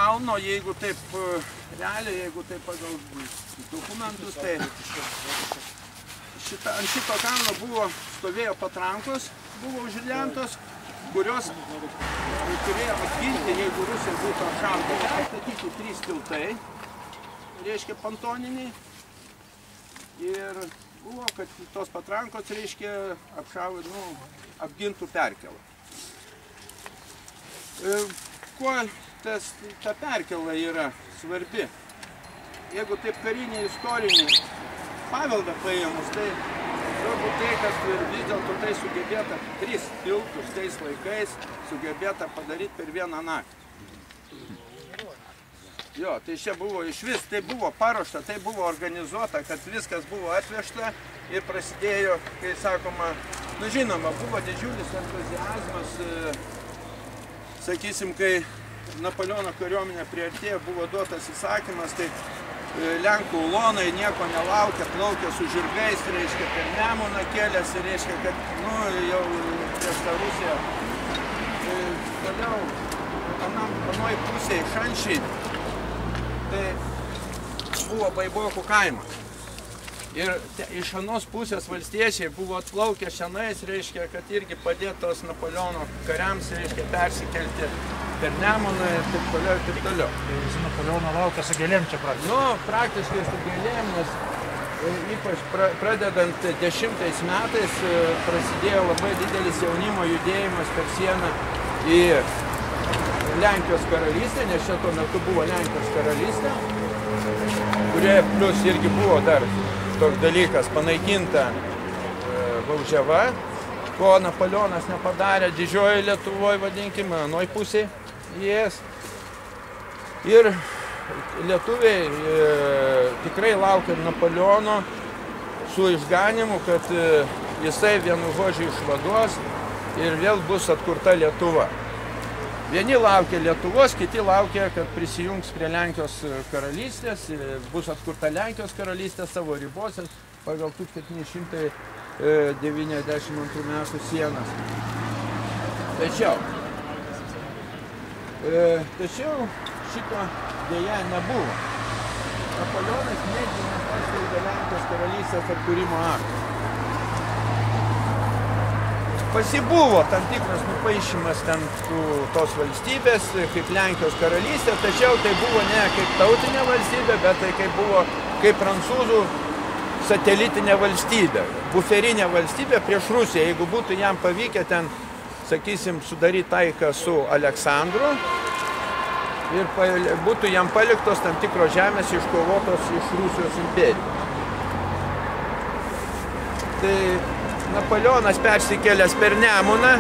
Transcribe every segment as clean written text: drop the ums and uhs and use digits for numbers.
kalno, jeigu taip realiai, jeigu taip pagal dokumentus, tai ant šito kalno stovėjo patrankos, buvo užridentos, kurios turėjo apginti, jeigu Rusija būtų apšaudyta. Statyti 3 tiltai, reiškia pontoniniai. Ir buvo, kad tos patrankos, reiškia, apgintų perkelą. Kuo ta perkela yra svarbi? Jeigu taip karinį istorinį paveldą paėmus, tai svarbu tai, kad vis dėlto tai sugebėta 3 tiltus tais laikais sugebėta padaryti per vieną naktį. Jo, tai čia buvo iš vis, tai buvo paruošta, tai buvo organizuota, kad viskas buvo atvežta ir prasidėjo, kai sakoma, žinoma, buvo didžiulis entuziazmas, sakysim, kai Napoleono kariuomenė priartėjo, buvo duotas įsakymas, tai Lenkų ulonai nieko nelaukia, plaukė su žirgais, reiškia, per Nemuną kėlėsi, reiškia, kad, jau prieš tą Rusiją. Toliau, anoj pusėje Šančiai, tai buvo Baibokų kaimas. Ir iš anos pusės valstiečiai buvo atplaukę šiandien, reiškia, kad irgi padėtos Napoleono kariams, reiškia, persikelti per Nemuną ir taip toliau ir taip toliau. Tai visi Napoleono laukia su gėlėm čia praktiškai? Praktiškai su gėlėm, nes ypač pradedant 10 metais prasidėjo labai didelis jaunimo judėjimas per sieną į Lenkijos karalystę, nes čia tuo metu buvo Lenkijos karalystė, kurioje plus irgi buvo dar toks dalykas panaikinta baudžiava, ko Napoleonas nepadarė didžioji Lietuvoje, vadinkime, anoj pusėje įėjęs. Ir lietuviai tikrai laukia Napoleono su išganimu, kad jisai vienu žodžiu išvaduos ir vėl bus atkurta Lietuva. Vieni laukia Lietuvos, kiti laukia, kad prisijungs prie Lenkijos karalystės, bus atkurta Lenkijos karalystė savo ribose pagal 1792 metų sienas. Tačiau šito dėja nebuvo. Napoleonas netgi nepaskelbė Lenkijos karalystės atkūrimo aktą. Pasibuvo tam tikras nupaišymas ten tos valstybės, kaip Lenkijos karalystė, tačiau tai buvo ne kaip tautinė valstybė, bet tai buvo kaip prancūzų satelitinė valstybė, buferinė valstybė prieš Rusiją. Jeigu būtų jam pavykę ten, sakysim, sudaryti taiką su Aleksandru ir būtų jam paliktos tam tikros žemės iškovotos iš Rusijos imperijos. Tai Napoleonas persikėlęs per Nemuną,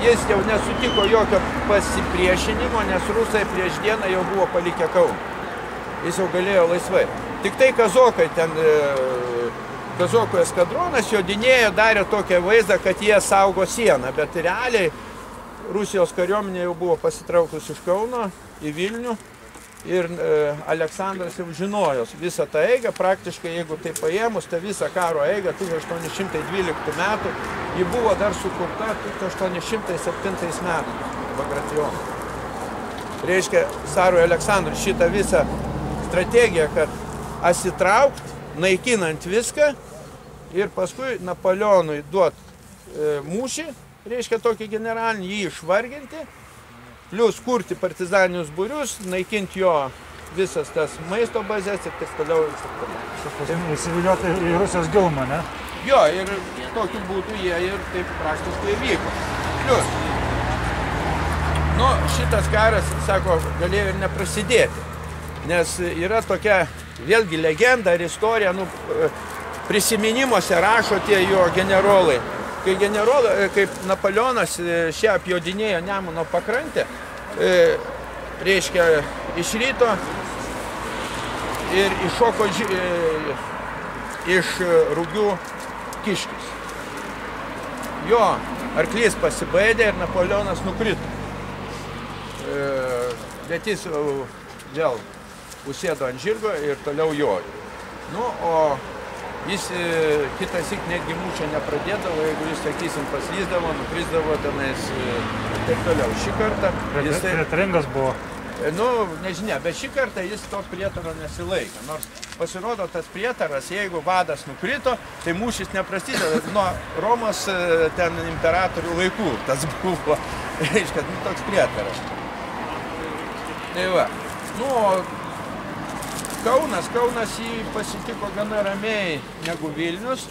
jis jau nesutiko jokio pasipriešinimo, nes rusai prieš dieną jau buvo palikę Kauną. Jis jau galėjo laisvai. Tik tai kazokai ten, kazokų eskadronas jodinėjo, darė tokią vaizdą, kad jie saugo sieną, bet realiai Rusijos kariuomenė jau buvo pasitraukus iš Kauno į Vilnių ir Aleksandras jau žinojo visą tą eigą, praktiškai jeigu tai paėmus, tą visą karo eigą 1812 metų, ji buvo dar sukurta 1807 metais Bagration. Reiškia, carui Aleksandrui šitą visą strategiją, kad atsitraukt, naikinant viską ir paskui Napoleonui duot mūšį, reiškia tokį generalinį, jį išvarginti, plius kurti partizaninius būrius, naikinti jo visas tas maisto bazės ir taip toliau. Įsiviliuoti į Rusijos gilumą, ne? Jo, ir tokiu būdu jie ir taip praktiškai vyko. Plius, šitas karas, sako, galėjo ir neprasidėti, nes yra tokia vėlgi legenda ir istorija, prisiminimuose rašo tie jo generolai. Kaip Napoleonas šią apjodinėjo Nemuno pakrantę, reiškia, iš ryto ir iššoko iš Rūgių kiškis. Jo arklys pasibaidė ir Napoleonas nukrito. Bet jis vėl užsėdo ant žirgo ir toliau jojo. O jis kitąsyk netgi mūšio nepradėdavo, jeigu jis, sakysim, paslyzdavo, nukrisdavo tenais ir taip toliau. Šį kartą jis... Prietaringas buvo. Nu, nežinia, bet šį kartą jis to prietaro nesilaikė. Nors pasirodo, tas prietaras, jeigu vadas nukrito, tai mūšis neprasideda. Nuo Romos ten imperatorių laikų tas buvo. Reiškia, toks prietaras. Tai va. Nu, Kaunas jį pasitiko gana ramiai negu Vilnius.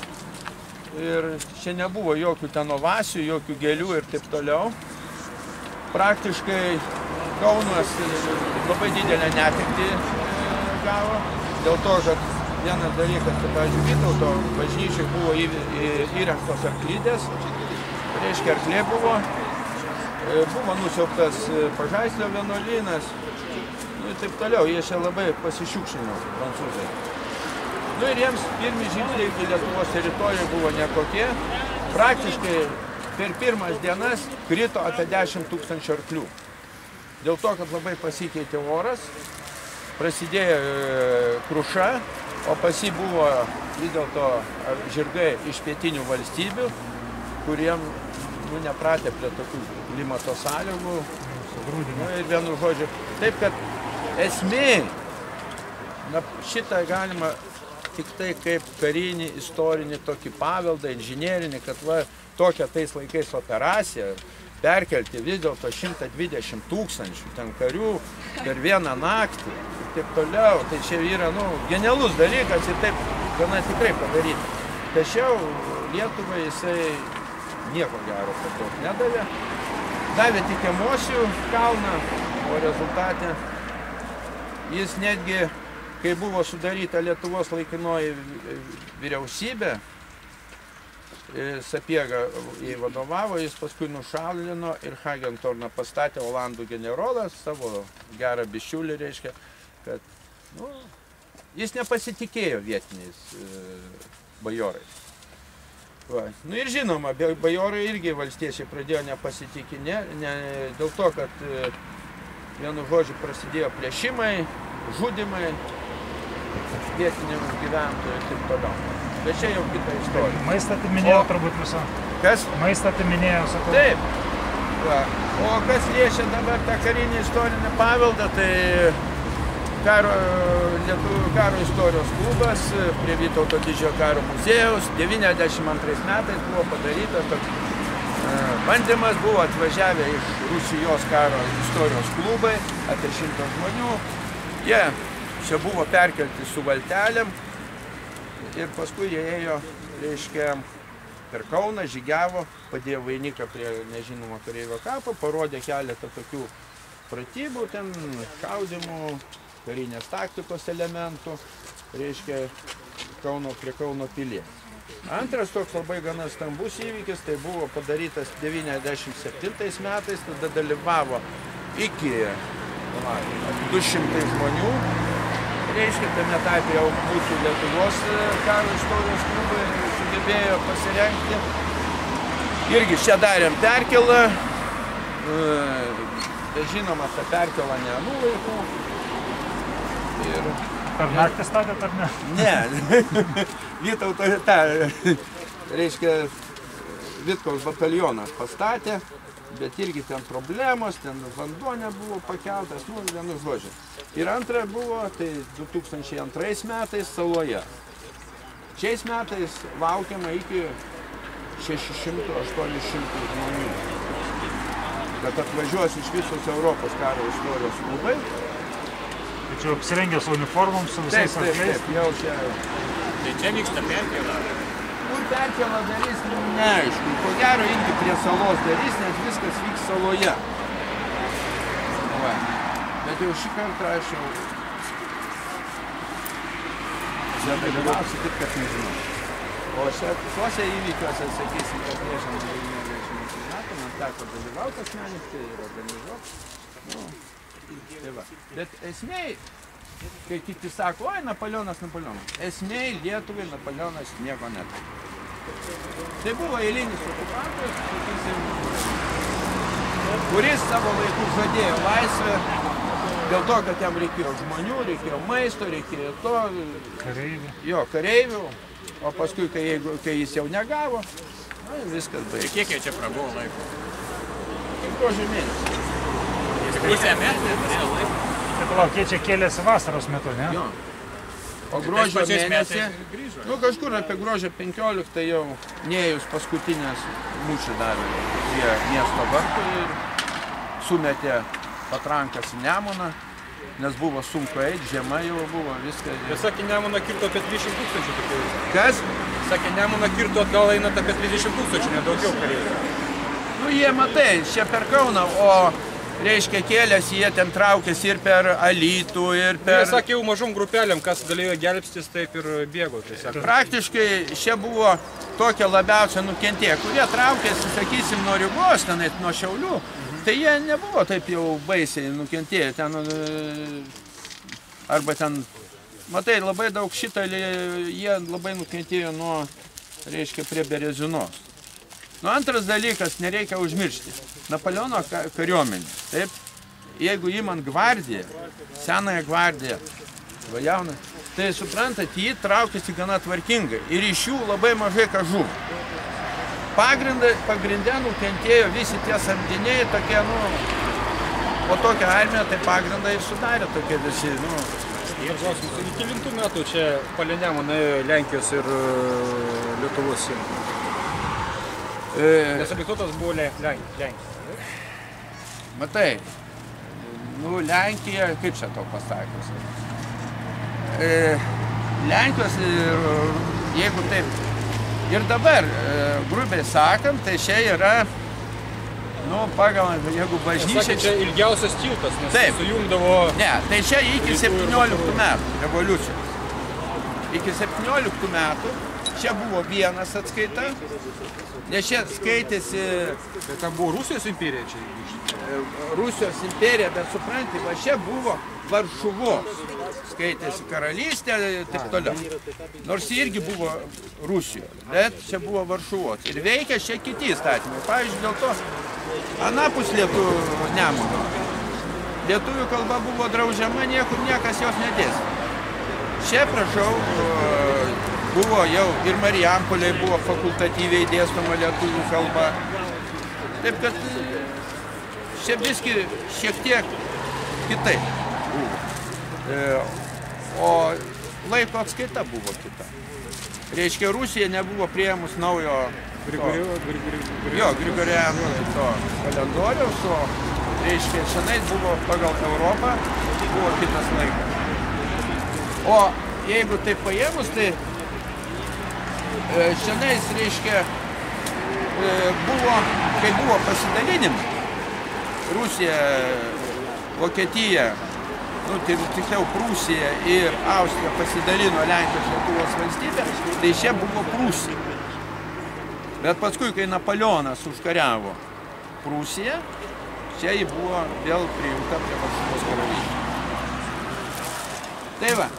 Ir čia nebuvo jokių ten ovacijų, jokių gėlių ir taip toliau. Praktiškai Kaunas labai didelę netektį gavo. Dėl to, kad vienas dalykas, tai pavyzdžiui, Vytauto bažnyčiai buvo įrengtos arklidės. Reiškia, arklė buvo. Buvo nusiaubtas Pažaislio vienuolynas. Nu ir taip toliau, jie čia labai pasišiukšino prancūzai. Nu ir jiems pirmi žingsniai iki Lietuvos teritorijai buvo nekokie. Praktiškai per pirmas dienas krito apie 10 000 arklių. Dėl to, kad labai pasikeitė oras, prasidėjo kruša, o pas jį buvo vis dėlto žirgai iš pietinių valstybių, kuriem nepratę prie tokių klimato sąlygų. Nu, ir vienu žodžiu. Taip, kad esmė, šitą galima tik tai kaip karinį, istorinį tokį paveldą, inžinerinį, kad va, tokia tais laikais operacija, perkelti vis dėlto 120 000 ten karių per vieną naktį ir taip toliau. Tai čia yra, genialus dalykas ir taip gana tikrai padaryti. Tačiau Lietuvai jisai nieko gero per daug nedavė. Davė tik emocijų kalną, o rezultate jis netgi, kai buvo sudaryta Lietuvos laikinoji vyriausybė, Sapiega jį vadovavo, jis paskui nušalino ir Hagentorną pastatė olandų generolas, savo gerą bičiulį, reiškia, kad jis nepasitikėjo vietiniais bajorais. Va. Nu ir žinoma, bajorai irgi valstiečiai pradėjo nepasitikinę, dėl to, kad vienu žodžiu prasidėjo plėšimai, žudimai vietiniams gyventojų ir taip toliau. Bet čia jau kita istorija. Maistą atiminėjo turbūt visą. Kas? Maistą atiminėjo, sakau. Taip. Va. O kas liečia dabar tą karinį istorinį paveldą, tai Lietuvių karo istorijos klubas prie Vytauto didžiojo karo muziejaus 92 metais buvo padarytas toks bandymas, buvo atvažiavę iš Rusijos karo istorijos klubai, apie 100 žmonių. Jie čia buvo perkelti su valtelėm. Ir paskui jie ėjo, reiškia, per Kauną, žygiavo, padėjo vainiką prie nežinomo kareivio kapo, parodė keletą tokių pratybų, ten šaudimų, karinės taktikos elementų, reiškia, prie Kauno pilies. Antras toks labai gana stambus įvykis, tai buvo padarytas 97 metais, tada dalyvavo iki 200 žmonių. Reiškia, tame tarpe jau mūsų Lietuvos karo istorijos klubai sugebėjo pasirengti. Irgi čia darėm perkelą. Žinoma, ta perkela ne anų laikų. Per naktį statėt ar ne? Ne. Vytauto, reiškia, Vitkaus batalionas pastatė, bet irgi ten problemos, ten vanduo nebuvo pakeltas, vienu žodžiu. Ir antra buvo, tai 2002 metais Saloje. Šiais metais laukiama iki 600-800 žmonių, kad atvažiuos iš visos Europos karo istorijos klubai. Tai čia apsirengę su uniformom, su visais arkliais? Taip, jau čia. Tai čia vyksta perkėla? Perkėla darys, neaišku. Ko gero, irgi prie salos darys, nes viskas vyks Saloje. Va. Bet jau šį kartą aš jau čia dalyvausiu, tik kad nežinau. O tuose įvykiuose, sakysim, kad priešam 90 metų, man teko dalyvauti asmeniškai ir organizuoti. Tai va. Bet esmėj, kai kiti sako, oi, Napoleonas. Esmėj Lietuvai Napoleonas nieko neturi. Tai buvo eilinis okupantas, kuris savo laiku žadėjo laisvę, dėl to, kad jam reikėjo žmonių, reikėjo maisto, reikėjo to, kareivių, o paskui, kai jis jau negavo, viskas baigė. Kiek jie čia prabuvo laiko? Gruodžio mėnesį. Pusę metų turėjo laiko. Tai palauk, jie čia kėlėsi vasaros metu, ne? Jo. O gruodžio pačiais mėnesį, metais grįžo. nu kažkur apie gruodžio 15 jau neėjus paskutinės mūšį davė prie miesto vartų ir sumetė patrankas į Nemuną, nes buvo sunku eiti, žiema jau buvo, viską. Bet sakė, Nemuną kirto apie 20 tūkstančių tokių. Kas? Sakė, Nemuną kirto atgal einat apie 30 tūkstančių, nedaugiau kareivių. Nu jie matai, čia per Kauną, o reiškia kėlėsi, jie ten traukėsi ir per Alytų, ir per... Jie sakė, jau mažom grupelėm, kas galėjo gelbstis, taip ir bėgo. Praktiškai čia buvo tokie labiausiai nukentėję, kurie traukėsi, sakysim, nuo Rygos, tenai nuo Šiaulių. Tai jie nebuvo taip jau baisiai nukentėję, ten, arba ten, matai, labai daug šitą, jie labai nukentėjo nuo, reiškia, prie Berezinos. Nu, antras dalykas, nereikia užmiršti, Napoleono kariuomenė, taip, jeigu įmant gvardiją, senąją gvardiją, jauną, tai suprantat, jį traukėsi gana tvarkingai ir iš jų labai mažai ką žuvo. Pagrinde nukentėjo visi tie samdiniai, tokie, nu, o tokią armiją, tai pagrindą ir sudarė tokie visi, nu. Iki kelintų metų čia palei Nemuną Lenkijos ir Lietuvos sienų. Nes abituotas buvo Lenkijos. Matai, nu, Lenkija, kaip čia tau pasakius? Lenkijos, jeigu taip, ir dabar, grubiai sakant, tai čia yra, nu, pagal, jeigu bažnyčia... Sakė, čia ilgiausias tiltas, nes taip sujungdavo... Ne, tai čia iki 17 metų revoliucijos. Iki 17 metų čia buvo vienas atskaita, nes čia skaitėsi... Bet ten buvo Rusijos imperija čia. Rusijos imperija, bet supranti, va čia buvo Varšuvos. Skaitėsi karalystė ir taip toliau. Nors irgi buvo Rusijoje, bet čia buvo Varšuvos. Ir veikia čia kiti įstatymai. Pavyzdžiui, dėl to anapus lietuvių Nemuno. Lietuvių kalba buvo draudžiama, niekas jos nedėstė. Čia, prašau, buvo jau ir Marijampolėje buvo fakultatyviai dėstoma lietuvių kalba. Taip kad čia viski šiek tiek kitaip buvo. O laiko atskaita buvo kita. Reiškia, Rusija nebuvo priėmus naujo Grigorianų kalendoriaus, o reiškia, šiandien buvo pagal Europą, buvo kitas laikas. O jeigu tai paėmus, tai šiandien, reiškia, kai buvo pasidalinimas, Rusija, Vokietija, nu, tai tiksliau Prūsija ir Austrija pasidalino Lenkijos Lietuvos valstybę, tai čia buvo Prūsija. Bet paskui, kai Napoleonas užkariavo Prūsiją, čia ji buvo vėl prijungta prie Varšuvos karalystės. Tai va.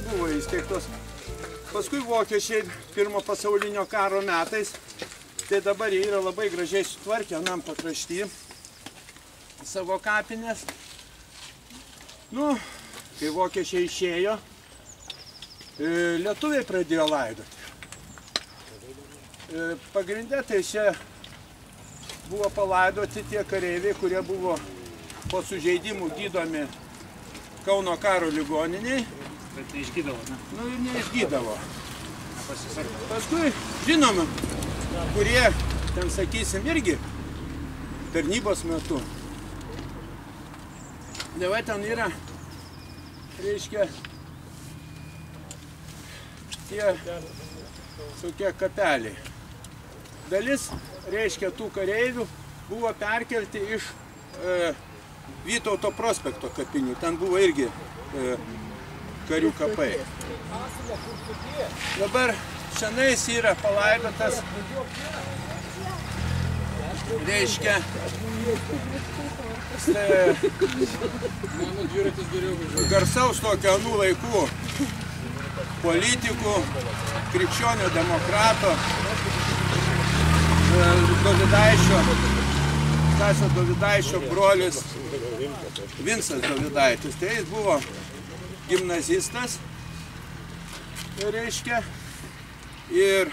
Buvo įsteigtos. Paskui vokiečiai pirmo pasaulinio karo metais, tai dabar jie yra labai gražiai sutvarkę anam pakrašty savo kapinės. Nu, kai vokiečiai išėjo, lietuviai pradėjo laidoti. Pagrinde tai čia buvo palaidoti tie kareiviai, kurie buvo po sužeidimų gydomi Kauno karo ligoniniai. Bet neišgydavo, ne? Nu, ir neišgydavo. Nepasisakė. Paskui, žinoma, kurie, ten sakysim, irgi tarnybos metu. Dievai ten yra, reiškia, tie tokie kapeliai. Dalis, reiškia, tų kareivių buvo perkelti iš Vytauto prospekto kapinių. Ten buvo irgi karių kapai. Dabar šiandien yra palaidotas reiškia, garsaus tokio anų laikų politikų, krikščionių demokrato, Stasio Dovydaičio brolis Vincas Dovydaitis. Tai jis buvo gimnazistas, reiškia, ir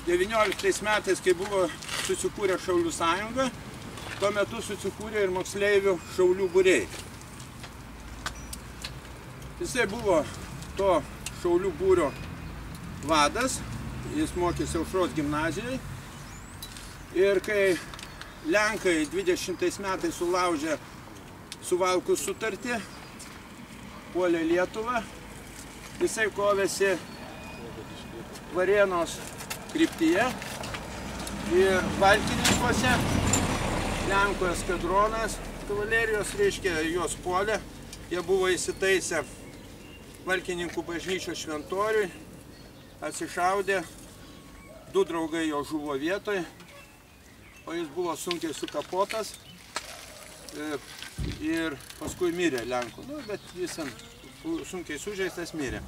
19 metais, kai buvo susikūrė Šaulių sąjunga, tuo metu susikūrė ir moksleivių šaulių būriai. Jisai buvo to šaulių būrio vadas, jis mokėsi Aušros gimnazijai. Ir kai Lenkai 20 metais sulaužė Suvalkų sutartį, puolė Lietuvą, jisai kovėsi Varėnos kryptyje ir Valkininkuose. Lenkų eskadronas kavalerijos, reiškia, juos puolė. Jie buvo įsitaisę Valkininkų bažnyčios šventoriui, atsišaudė, 2 draugai jo žuvo vietoje, o jis buvo sunkiai sukapotas ir paskui mirė Lenkų. Nu, bet jis sunkiai sužeistas mirė.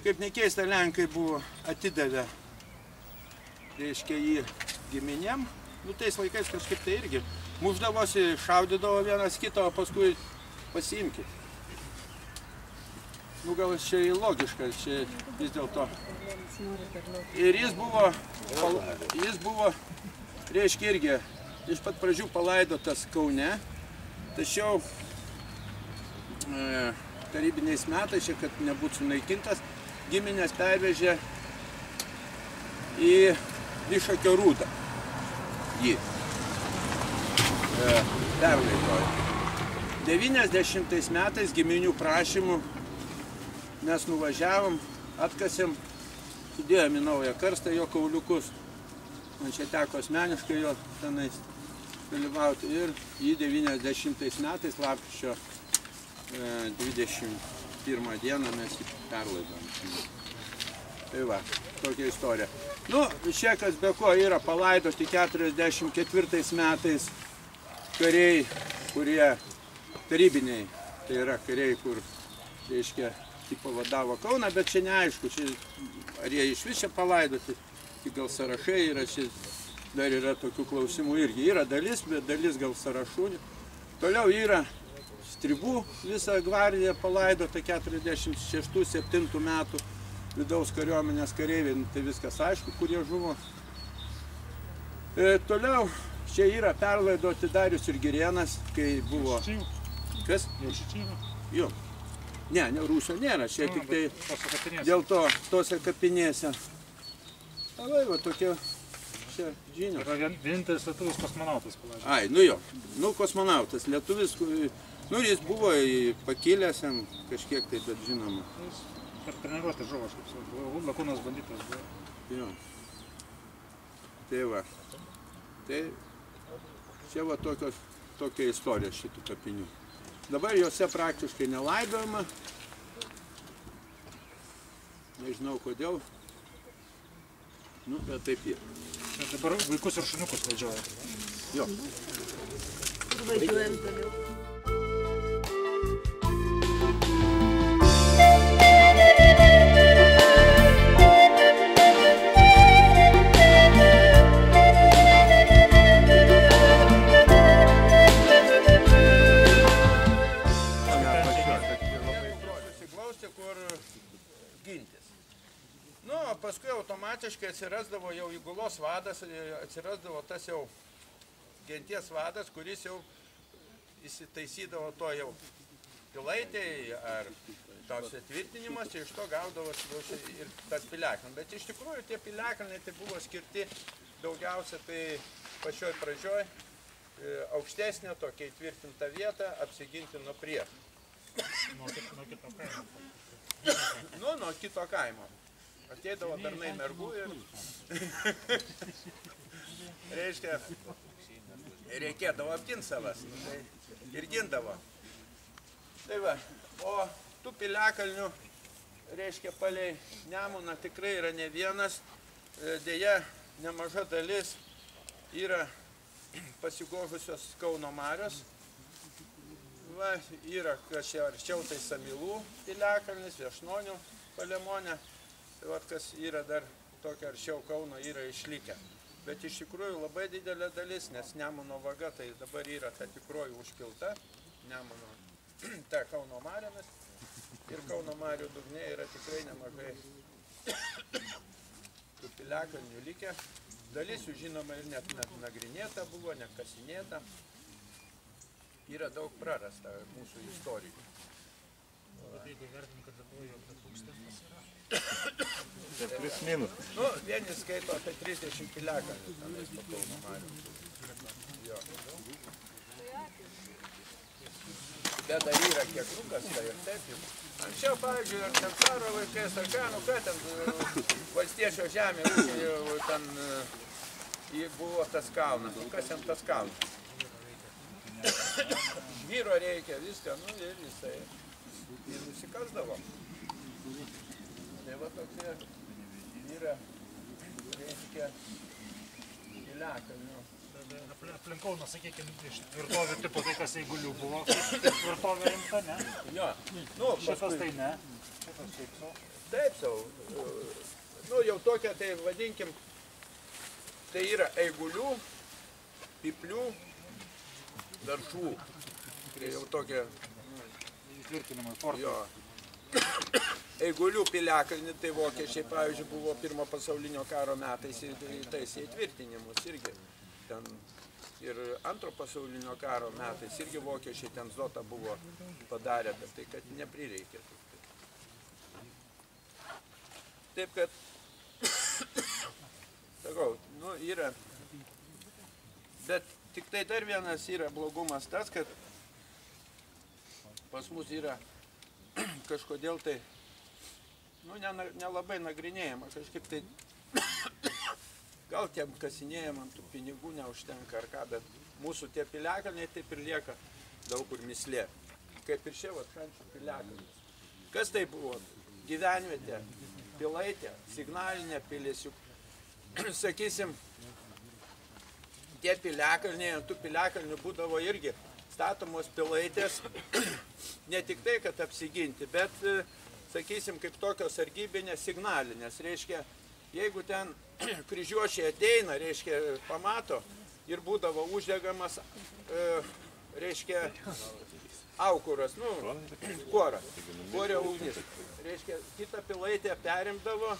Kaip nekeista, Lenkai buvo atidavę, reiškia, jį giminėm. Nu, tais laikais kažkaip tai irgi muždavosi, šaudydavo vienas kitą, o paskui pasiimkit. Nu, gal čia logiška, čia vis dėlto. Ir jis buvo, reiškia, irgi iš pat pradžių palaidotas Kaune, tačiau tarybiniais metais, kad nebūtų sunaikintas, giminės pervežė į Višakio rūdą jį. Perlaidojo. 90 metais giminių prašymų mes nuvažiavom, atkasėm, sudėjom į naują karstą jo kauliukus. Man čia teko asmeniškai jo tenais dalyvauti ir jį 90 metais, lapkričio 21 dieną mes jį perlaidom. Tai va, tokia istorija. Nu, čia kas be ko yra palaidoti 44 metais kariai, kurie tarybiniai, tai yra kariai, kur, reiškia, tipo vadavo Kauną, bet čia neaišku, čia, ar jie iš vis čia palaidoti. Gal sąrašai yra, čia dar yra tokių klausimų irgi. Yra dalis, bet dalis gal sąrašų. Toliau yra Stribų visą gvardiją palaidota 46-7 metų vidaus kariuomenės kareiviai, tai viskas aišku, kurie žuvo. Toliau čia yra perlaidoti Darius ir Girėnas, kai buvo... Kas? Jo. Ne, Rūsio nėra, čia tik tai dėl to tose kapinėse. Va, tokie čia žinios. Yra vienintelis lietuvis kosmonautas palaidžiamas. Ai, nu jo, nu kosmonautas, lietuvis, nu jis buvo pakilęs kažkiek tai, bet žinoma. Jis per treniruotę žuvo, aš kaip sakau, lakūnas bandytas buvo. Jo. Tai va. Tai čia va tokia istorija šitų kapinių. Dabar juose praktiškai nelaidojama. Nežinau kodėl. Nu, bet taip yra. Dabar vaikus ir šuniukus važiuoja. Jo. Važiuojam toliau. Susiglausti, kur gintis. Nu, paskui automatiškai atsirasdavo jau įgulos vadas, atsirasdavo tas jau genties vadas, kuris jau įsitaisydavo to jau pilaitėj ar tos tvirtinimas, iš to gaudavo ir tas piliakalnis. Bet iš tikrųjų tie piliakalniai tai buvo skirti daugiausia tai pačioj pradžioj aukštesnė tokia įtvirtinta vieta apsiginti nuo priešų. Nuo kito kaimo. Nu, nuo kito kaimo. Ateidavo bernai mergų ir reiškia, reikėdavo apginti savas, ir gindavo. Tai va, o tų piliakalnių, reiškia, palei Nemuną tikrai yra ne vienas, dėja nemaža dalis yra pasigožusios Kauno marios. Va, yra kažkiek arčiau tai Samylų piliakalnis, Viešnonių Palemonė. Tai va, kas yra dar tokia arčiau Kauno yra išlikę. Bet iš tikrųjų labai didelė dalis, nes Nemuno vaga tai dabar yra ta tikroji užpilta Nemuno ta Kauno mariomis. Ir Kauno marių dugne yra tikrai nemažai tų piliakalnių likę. Dalis jų žinoma ir net nagrinėta buvo, nekasinėta. Yra daug prarasta mūsų istorijų. Jeigu vertinam, kad dabar jau apie 1000 yra. Plius minus. Nu, vieni skaito apie 30 piliakalnių tenais po Kauno marių. Jo. Bet dar yra kiek nukas, tai ir taip jau. Anksčiau, pavyzdžiui, ar ten caro laikais, ar ką, nu ką ten valstiečio žemė, ten buvo tas kalnas. Nu, kas ten tas kalnas? Vyro reikia viską, nu ir jisai ir nusikasdavo. Tai va tokie yra, reiškia, piliakalnių. Aplink Kauną, sakykime, iš tvirtovių tipo, tai kas Eigulių buvo, tvirtovė rimta, ne? Jo, nu, Šitas tai ne. Šitas taip sau. Taip sau. Nu, jau tokia, tai vadinkim, tai yra Eigulių, Pyplių, Daršų. Tai jau tokia, Tvirtinimai, fortai. jo. Eigulių piliakalnį, tai vokiečiai, pavyzdžiui, buvo Pirmo pasaulinio karo metais įtaisė įtvirtinimus irgi. Ten ir Antro pasaulinio karo metais irgi vokiečiai ten zotą buvo padarę, bet tai kad neprireikė. Taip kad, sakau, nu yra, bet tik tai dar vienas yra blogumas tas, kad pas mus yra kažkodėl tai, nu, nelabai nagrinėjama, kažkaip tai, gal tiem kasinėjimam tų pinigų neužtenka ar ką, bet mūsų tie piliakalniai taip ir lieka daug kur mislė. Kaip ir čia, vat, Šančių piliakalnis. Kas tai buvo? Gyvenvietė, pilaitė, signalinė pilis, juk, sakysim, tie piliakalniai, ant tų piliakalnių būdavo irgi statomos pilaitės, ne tik tai, kad apsiginti, bet, sakysim, kaip tokios sargybinės signalinės. Reiškia, jeigu ten kryžiuočiai ateina, reiškia, pamato ir būdavo uždegamas, reiškia, aukuras, nu, kuoras, kuorio ugnis. Reiškia, kitą pilaitę perimdavo,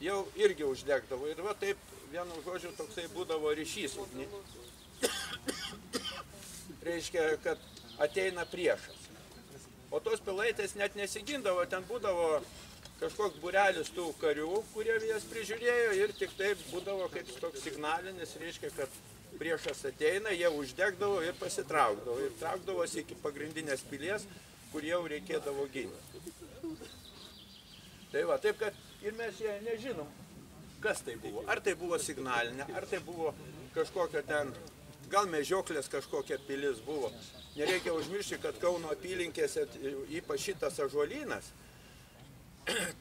jau irgi uždegdavo. Ir va taip, vienu žodžiu, toksai būdavo ryšys ugni. Reiškia, kad ateina priešas. O tos pilaitės net nesigindavo, ten būdavo kažkoks būrelis tų karių, kurie jas prižiūrėjo ir tik taip būdavo kaip toks signalinis, reiškia, kad priešas ateina, jie uždegdavo ir pasitraukdavo. Ir traukdavosi iki pagrindinės pilies, kur jau reikėdavo ginti. Tai va, taip kad ir mes čia nežinom, kas tai buvo. Ar tai buvo signalinė, ar tai buvo kažkokia ten, gal medžioklės kažkokia pilis buvo. Nereikia užmiršti, kad Kauno apylinkėse, ypač šitas ąžuolynas,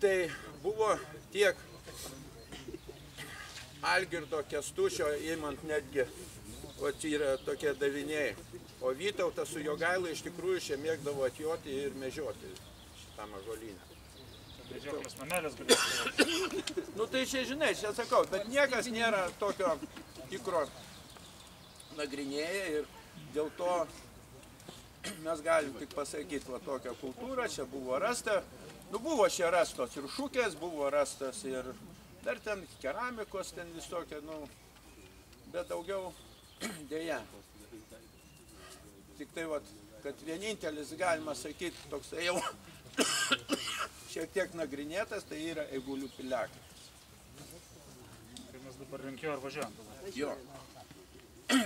tai buvo tiek Algirdo, Kęstučio, imant netgi, o čia yra tokie daviniai. O Vytautas su Jogaila iš tikrųjų čia mėgdavo atjoti ir medžioti šitam ąžuolyne. Medžioklės namelis galėtų. Nu tai čia žinai, čia sakau, bet niekas nėra tokio tikro nagrinėję ir dėl to mes galim tik pasakyti, va tokią kultūrą čia buvo rasta. Nu buvo čia rastos ir šukės, buvo rastas ir dar ten keramikos, ten visokie, nu, bet daugiau dėja. Tik tai, vat, kad vienintelis, galima sakyti, toks jau šiek tiek nagrinėtas, tai yra Eigulių piliakalnis. Tai mes dabar rinkėjo ar važiuojam? Jo.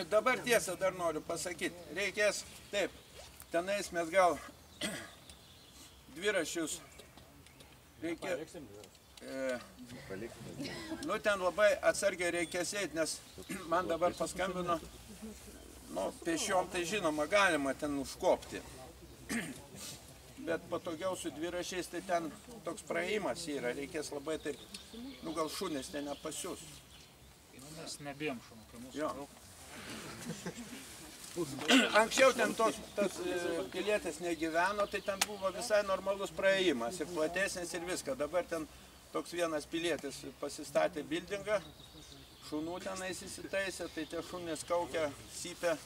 Dabar tiesą dar noriu pasakyti, reikės, taip, tenais mes gal dviračius reikia, nu ten labai atsargiai reikės eiti, nes man dabar paskambino, nu pešiom tai žinoma galima ten užkopti, bet patogiau su dviračiais tai ten toks praėjimas yra, reikės labai taip, nu gal šunės ten nepasius. Mes nebijom šunų, kai mūsų daug. Anksčiau ten tas pilietis negyveno, tai ten buvo visai normalus praėjimas ir platesnis ir viską. Dabar ten toks vienas pilietis pasistatė bildingą, šunų tenais įsitaisė, tai tie šunys kaukia, sypia.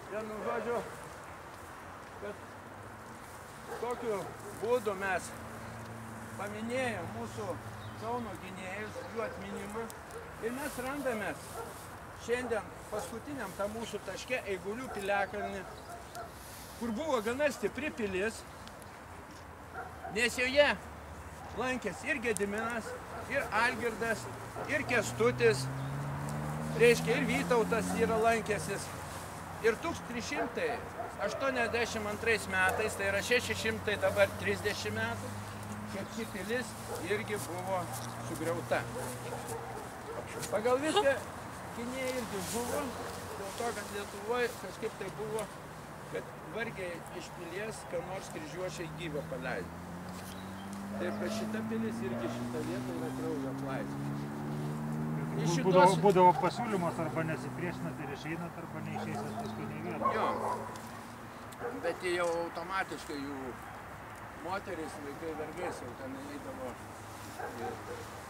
Vienu žodžiu, kad tokiu būdu mes paminėjom mūsų Kauno gynėjus, jų atminimą ir mes randamės šiandien paskutiniam tam mūsų taške Eigulių piliakalnį, kur buvo gana stipri pilis, nes joje lankėsi ir Gediminas, ir Algirdas, ir Kęstutis, reiškia ir Vytautas yra lankęsis. Ir 1382 metais, tai yra 600 dabar 30 metų, kad ši pilis irgi buvo sugriauta. Pagal viską gynėjai irgi žuvo, dėl to, kad Lietuvoje kažkaip tai buvo, kad vargiai iš pilies, ką nors kryžiuočiai gyvą paleido. Taip, kad šita pilis irgi šita vieta yra kraujo atlaisvė. Būdavo pasiūlymas arba nesipriešinat ir išeinat, arba neišeisit paskui nei vieno. Jo, bet jau automatiškai jų moterys, vaikai, vergais jau ten eidavo.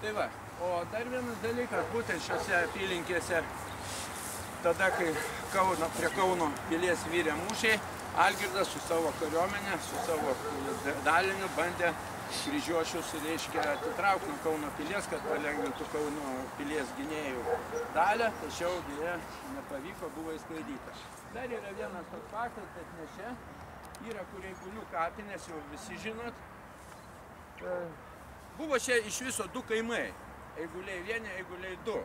Tai va, o dar vienas dalykas, būtent šiose apylinkėse, tada, kai prie Kauno pilies vyrė mūšiai, Algirdas su savo kariuomenė, su savo daliniu bandė kryžiuočius, reiškia, atitraukti nuo Kauno pilies, kad palengvintų Kauno pilies gynėjų dalę, tačiau dėja nepavyko, buvo įsklaidyta. Dar yra vienas toks faktas, bet ne čia, yra kur Eigulių kapinės, jau visi žinot. Buvo čia iš viso 2 kaimai, Eiguliai 1, Eiguliai 2.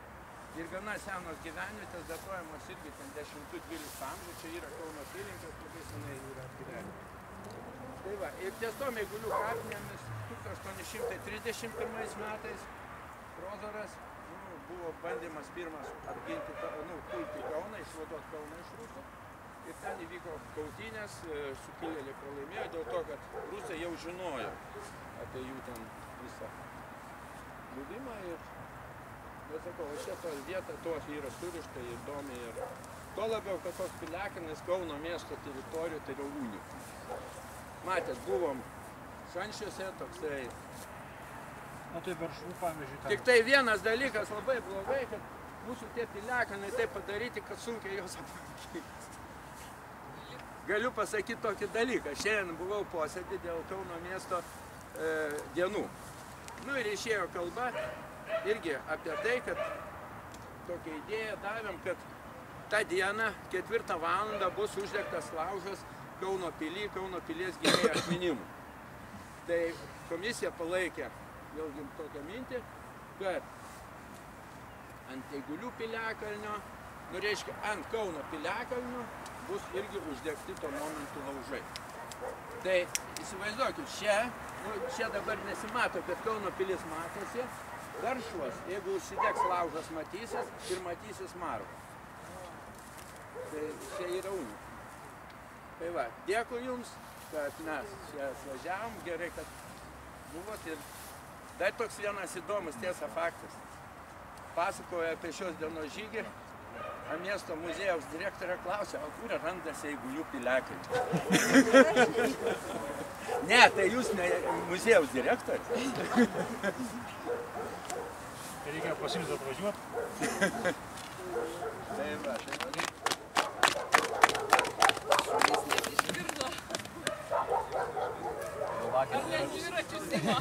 Ir gana senos gyvenvietės, datuojamos irgi 10-12 amžių, čia yra Kauno apylinkės, labai senai yra apgyvendintos. Tai va, ir ties tom Eigulių kapinėmis 1831 metais Prozoras buvo bandymas pirmas apginti, pulti Kauną, išvaduoti Kauną iš rusų. Ir ten įvyko kautynės, sukilėliai pralaimėjo dėl to, kad rusai jau žinojo apie jų ten visą buvimą. Ir, sakau, čia to vieta, to yra surišta įdomi ir to labiau, kad tos piliakalnis Kauno miesto teritorijų tai yra unikus. Matėt, buvom Šančiuose, toksai. O tai Veršvų, pavyzdžiui, ten. Tik tai vienas dalykas labai blogai, kad mūsų tie piliakalniai taip padaryti, kad sunkiai jos aplankyti. Galiu pasakyti tokį dalyką. Šiandien buvau posėdį dėl Kauno miesto dienų. Nu ir išėjo kalba irgi apie tai, kad tokią idėją davėm, kad tą dieną 4 valandą bus uždegtas laužas Kauno pily, Kauno pilies gynėjų atminimų. Tai komisija palaikė vėlgi tokią mintį, kad ant Eigulių piliakalnio Nu, reiškia, ant Kauno piliakalnių bus irgi uždegti tuo momentu laužai. Tai įsivaizduokit, čia dabar nesimato, bet Kauno pilis matosi, Garšvos, jeigu užsidegs laužas matysis ir matysis Marva. Tai čia yra unika. Tai va, dėkui Jums, kad mes čia atvažiavom, gerai, kad buvot ir dar toks vienas įdomus tiesa faktas. Pasakoja apie šios dienos žygį, a miesto muziejaus direktorė klausė, o kur randasi Eigulių piliakalnis? Ne, tai jūs ne muziejaus direktorius. Reikia pas Jums atvažiuoti. Tai va, Ar ne dviračius ima?